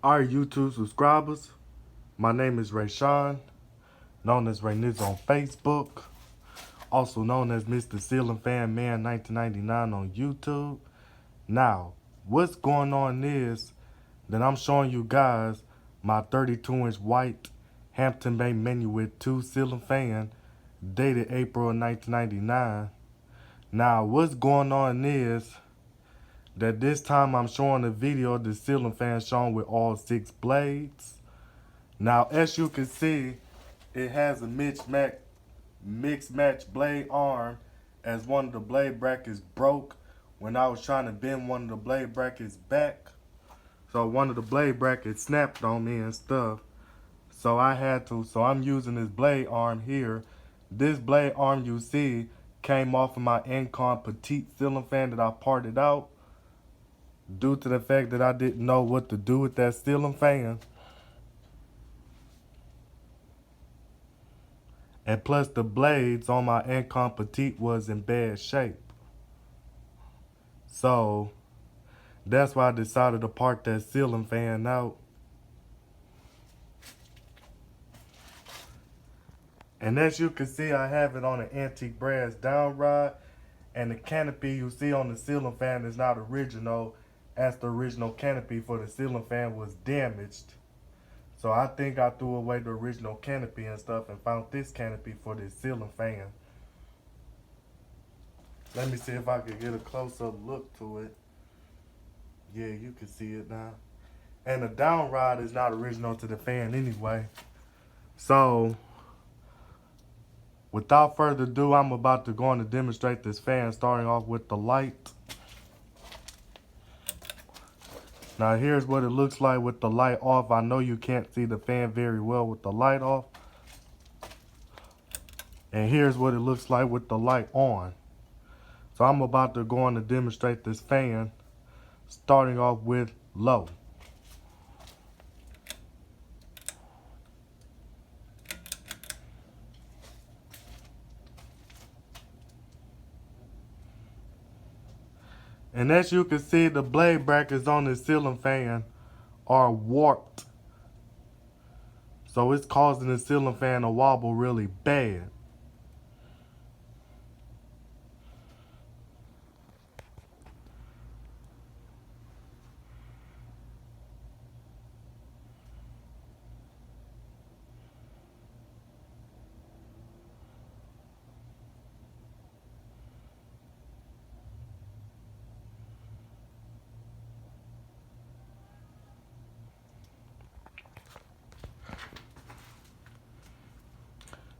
Our YouTube subscribers, my name is Rayshawn, known as Rayniz on Facebook, also known as Mr. Ceiling Fan Man 1999 on YouTube. Now, what's going on is that I'm showing you guys my 32-inch white Hampton Bay Minuet 2 ceiling fan dated April of 1999. Now, what's going on is that this time I'm showing a video of the ceiling fan shown with all 6 blades. Now, as you can see, it has a mixed match blade arm, as one of the blade brackets broke when I was trying to bend one of the blade brackets back. So one of the blade brackets snapped on me and stuff. So I'm using this blade arm here. This blade arm you see came off of my Incon Petite ceiling fan that I parted out due to the fact that I didn't know what to do with that ceiling fan. And plus the blades on my Incon Petite was in bad shape. So that's why I decided to part that ceiling fan out. And as you can see, I have it on an antique brass down rod. And the canopy you see on the ceiling fan is not original, as the original canopy for the ceiling fan was damaged. So I think I threw away the original canopy and stuff and found this canopy for this ceiling fan. Let me see if I can get a close-up look to it. Yeah, you can see it now. And the down rod is not original to the fan anyway. So, without further ado, I'm about to go on to demonstrate this fan, starting off with the light. Now here's what it looks like with the light off. I know you can't see the fan very well with the light off. And here's what it looks like with the light on. So I'm about to go on to demonstrate this fan, starting off with low. And as you can see, the blade brackets on this ceiling fan are warped. So it's causing the ceiling fan to wobble really bad.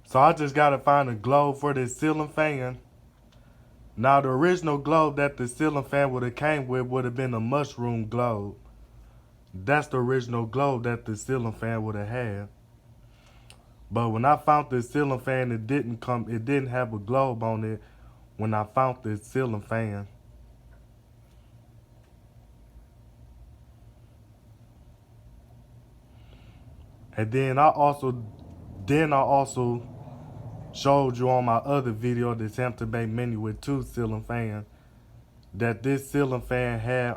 So I just gotta find a globe for this ceiling fan. Now the original globe that the ceiling fan would have came with would have been a mushroom globe. That's the original globe that the ceiling fan would have had. But when I found this ceiling fan, it didn't have a globe on it when I found this ceiling fan. And then I also showed you on my other video, this Hampton Bay Minuet 2 ceiling fan, that this ceiling fan has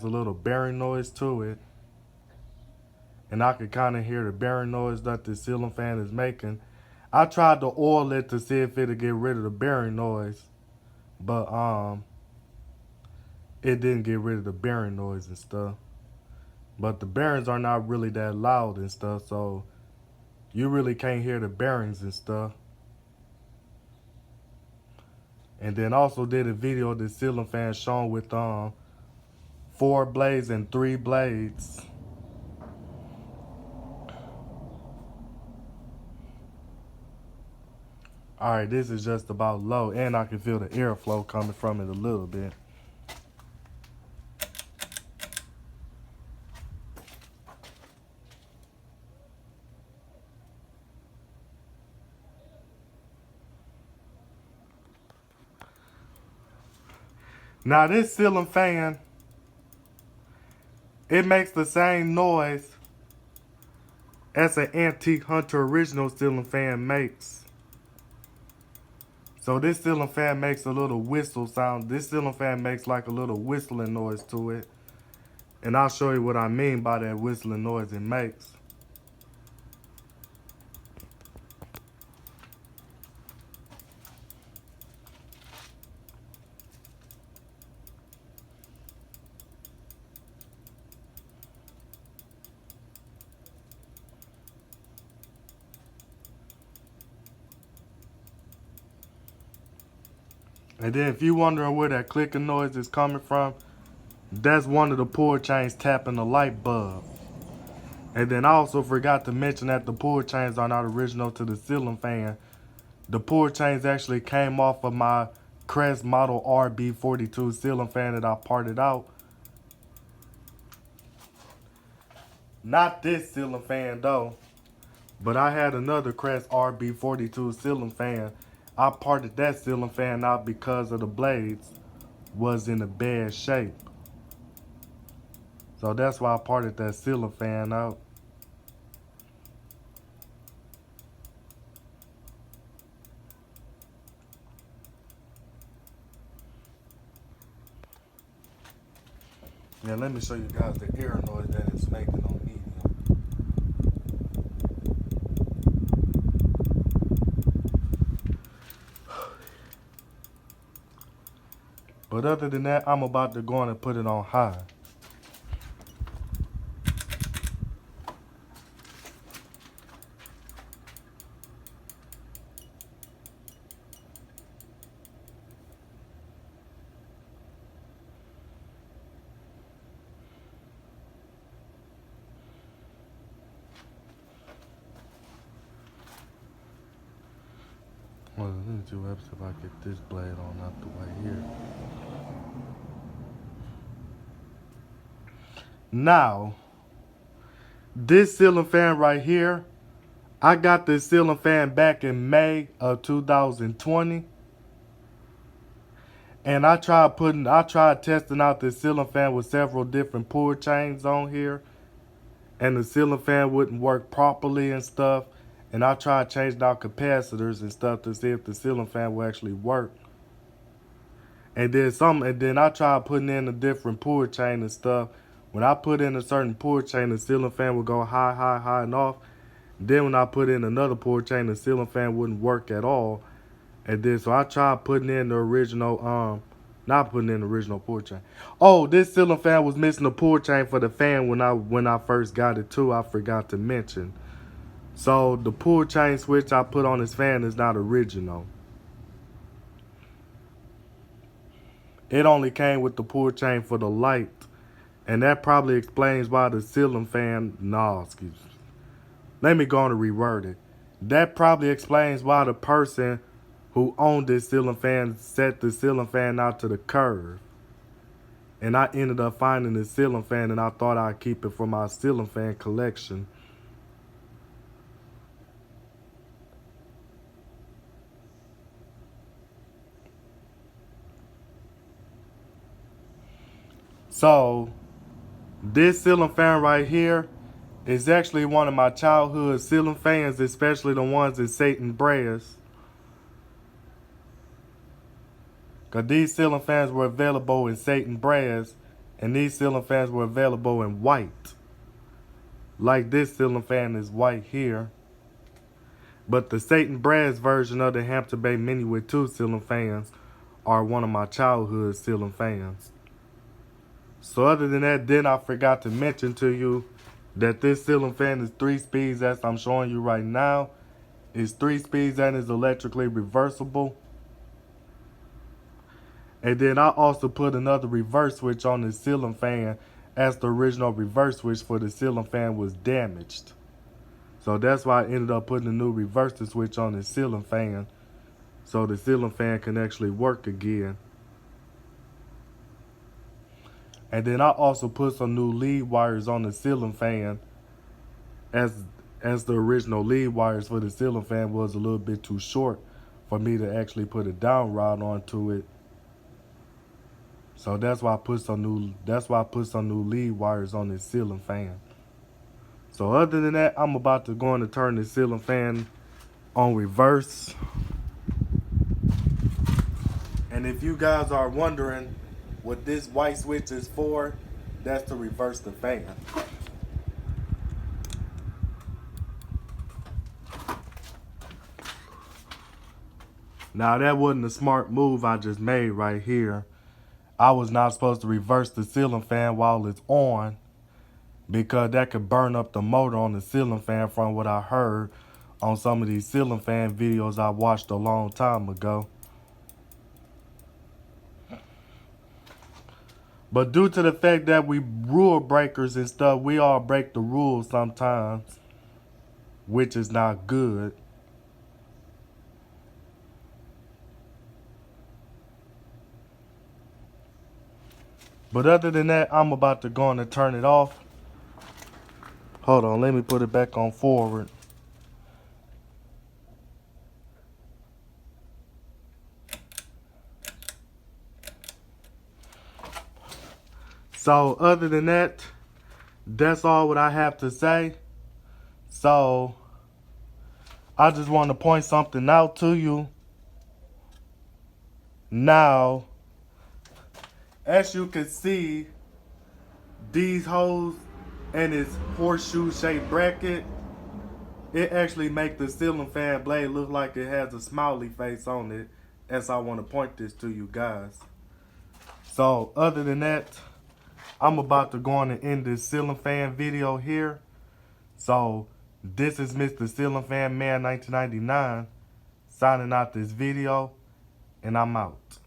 a little bearing noise to it. And I could kind of hear the bearing noise that the ceiling fan is making. I tried to oil it to see if it'd get rid of the bearing noise, but it didn't get rid of the bearing noise and stuff. But the bearings are not really that loud and stuff, so you really can't hear the bearings and stuff. And then also did a video of the ceiling fan shown with 4 blades and 3 blades. Alright, this is just about low, and I can feel the airflow coming from it a little bit. Now this ceiling fan, it makes the same noise as an Antique Hunter original ceiling fan makes. So this ceiling fan makes a little whistle sound. This ceiling fan makes like a little whistling noise to it. And I'll show you what I mean by that whistling noise it makes. And then if you're wondering where that clicking noise is coming from, that's one of the pull chains tapping the light bulb. And then I also forgot to mention that the pull chains are not original to the ceiling fan. The pull chains actually came off of my Crest Model RB42 ceiling fan that I parted out. Not this ceiling fan though, but I had another Crest RB42 ceiling fan. I parted that ceiling fan out because of the blades was in a bad shape. So that's why I parted that ceiling fan out. Now let me show you guys the air noise that it's making on medium. But other than that, I'm about to go on and put it on high. Well, let me see what happens if I get this blade on out the way here. Now, this ceiling fan right here, I got this ceiling fan back in May of 2020. And I tried testing out this ceiling fan with several different pull chains on here. And the ceiling fan wouldn't work properly and stuff. And I tried changing out capacitors and stuff to see if the ceiling fan will actually work. And then I tried putting in a different pull chain and stuff. When I put in a certain pull chain, the ceiling fan would go high, high, high and off. Then when I put in another pull chain, the ceiling fan wouldn't work at all. And then so I tried putting in the original, not putting in the original pull chain. Oh, this ceiling fan was missing a pull chain for the fan when I first got it too. I forgot to mention. So the pull chain switch I put on this fan is not original. It only came with the pull chain for the light. And that probably explains why the ceiling fan, excuse me. Let me go on and reword it. That probably explains why the person who owned this ceiling fan set the ceiling fan out to the curve. And I ended up finding the ceiling fan and I thought I'd keep it for my ceiling fan collection. So, this ceiling fan right here is actually one of my childhood ceiling fans, especially the ones in Satan brass. Because these ceiling fans were available in Satan brass, and these ceiling fans were available in white. Like this ceiling fan is white here. But the Satan brass version of the Hampton Bay Minuet 2 ceiling fans are one of my childhood ceiling fans. So other than that, then I forgot to mention to you that this ceiling fan is 3 speeds as I'm showing you right now. It's 3 speeds and is electrically reversible. And then I also put another reverse switch on the ceiling fan as the original reverse switch for the ceiling fan was damaged. So that's why I ended up putting a new reverse switch on the ceiling fan so the ceiling fan can actually work again. And then I also put some new lead wires on the ceiling fan as the original lead wires for the ceiling fan was a little bit too short for me to actually put a down rod onto it. So that's why I put some new lead wires on this ceiling fan. So other than that, I'm about to go on and turn the ceiling fan on reverse. And if you guys are wondering what this white switch is for, That's to reverse the fan. Now that wasn't a smart move I just made right here. I was not supposed to reverse the ceiling fan while it's on because that could burn up the motor on the ceiling fan from what I heard on some of these ceiling fan videos I watched a long time ago. But due to the fact that we rule breakers and stuff, we all break the rules sometimes, which is not good. But other than that, I'm about to go on and turn it off. Hold on, let me put it back on forward. So other than that, that's all what I have to say. So I just want to point something out to you. Now, as you can see, these holes and its horseshoe shaped bracket, it actually make the ceiling fan blade look like it has a smiley face on it, as I want to point this to you guys. So other than that, I'm about to go on and end this ceiling fan video here. So this is Mr. Ceiling Fan Man 1999 signing out this video, and I'm out.